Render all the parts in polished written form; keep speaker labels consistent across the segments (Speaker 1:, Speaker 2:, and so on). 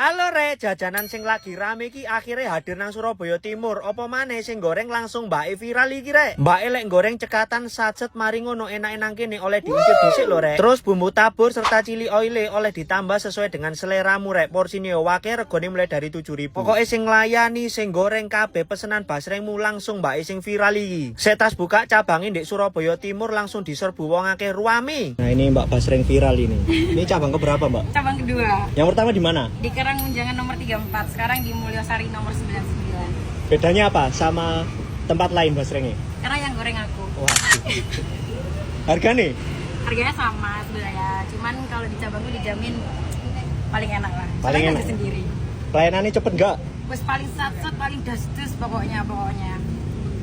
Speaker 1: Halo Re, jajanan sing lagi rame ki akhirnya hadir nang Surabaya Timur. Apa maneh sing goreng langsung mbake viral iki Re. Mbake lek goreng cekatan sacet mari ngono enak-enak kene oleh diincip dhisik lho Re. Terus bumbu tabur serta cili oile oleh ditambah sesuai dengan seleramu Re. Porsine yo wake regane mulai dari 7.000. Pokoke sing nglayani sing goreng kabeh pesenan basrengmu langsung mbake sing viral iki. Setas buka cabange ndek Surabaya Timur langsung diserbu wong akeh ruame. Nah ini Mbak Basreng viral ini. Ini cabang keberapa Mbak?
Speaker 2: Cabang kedua.
Speaker 1: Yang pertama di mana?
Speaker 2: Di Karang Menjangan nomor 34, sekarang di Mulyosari nomor 99.
Speaker 1: Bedanya apa sama tempat lain basrengnya?
Speaker 2: Karena yang goreng aku.
Speaker 1: Wah. Harga nih?
Speaker 2: Harganya sama sebenarnya, cuman kalau di cabangku dijamin paling enak lah.
Speaker 1: Paling
Speaker 2: Soalnya
Speaker 1: enak.
Speaker 2: aku sendiri.
Speaker 1: Pelayanannya cepet nggak?
Speaker 2: Terus paling satset, paling das-dus pokoknya.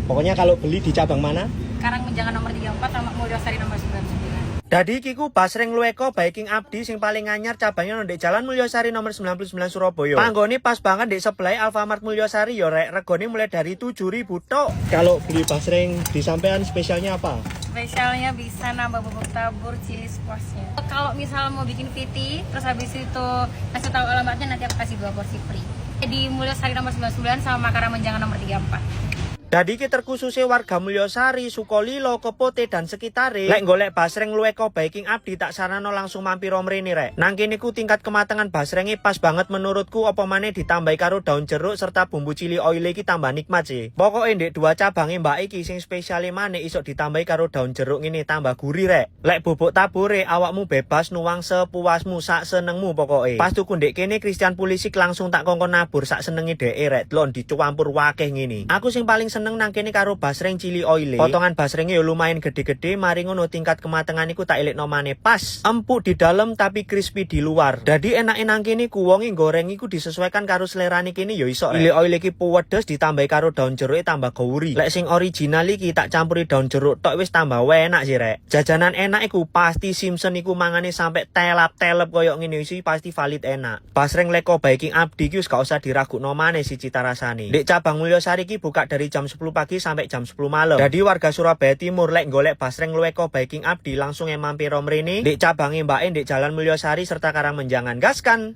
Speaker 1: Pokoknya kalau beli di cabang mana?
Speaker 2: Karang Menjangan nomor 34 sama Mulyosari nomor 99.
Speaker 1: Dadi kiku basreng luweko Baking Abdi sing paling anyar cabangnya ndek Jalan Mulyosari nomor 99 Surabaya. Panggone pas banget ndek sebelah Alfamart Mulyosari yo rek. Regane mulai dari 7.000 tok. Kalau beli basreng di sampean spesialnya apa?
Speaker 2: Spesialnya bisa nambah bubuk tabur, cili squashnya. Kalau misal mau bikin VT, terus habis itu kasih tahu alamatnya, nanti aku kasih 2 porsi free. Di Mulyosari nomor 99 sama Karang Menjangan nomor 34.
Speaker 1: Dadi ki terkhususnya warga Mulyosari, Sukolilo, Kepote dan sekitare. Lek golek basreng luweko Baking Abdi tak sarano langsung mampir mrene rek. Nang kene ku tingkat kematangan basrenge pas banget menurutku, apa maneh ditambahi karo daun jeruk serta bumbu cili oile iki tambah nikmat sih. Pokoke ndek dua cabange Mbak iki sing spesiale maneh isok ditambahi karo daun jeruk ngene tambah gurih rek. Lek bubuk tabure awakmu bebas nuwang sepuasmu sak senengmu pokoke. Pas tuku ndek kene Christian Pulisic langsung tak kongkon nabur sak senenge dheke rek. Lon dicampur wakeh ngene. Aku sing paling seneng nang kene karo basreng cili oile. Potongan basrengnya yo lumayan gede-gede, mari ngono tingkat kematangan iku tak elekno maneh pas. Empuk di dalam tapi crispy di luar. Dadi enak-enak kene ku wonge goreng iku disesuaikan karo selerane kene yo iso. Cili oile iki puwedes ditambahi karo daun jeruk tambah gurih. Lek sing original iki tak campuri daun jeruk tok wis tambah enak sih rek. Jajanan enak iku pasti Simpson iku mangane sampai telap-telep koyo ngene iki pasti valid enak. Basreng leko Baking Abdi iki wis gak usah diragukno maneh si cita rasane. Dek cabang Mulyosari iki buka dari jam 10 pagi sampai jam 10 malam. Jadi warga Surabaya Timur lek golek basreng luweko Baking Abdi langsung mampir mrene. Dek cabange Mbake ndek Jalan Mulyosari serta Karang Menjangan. Gaskan.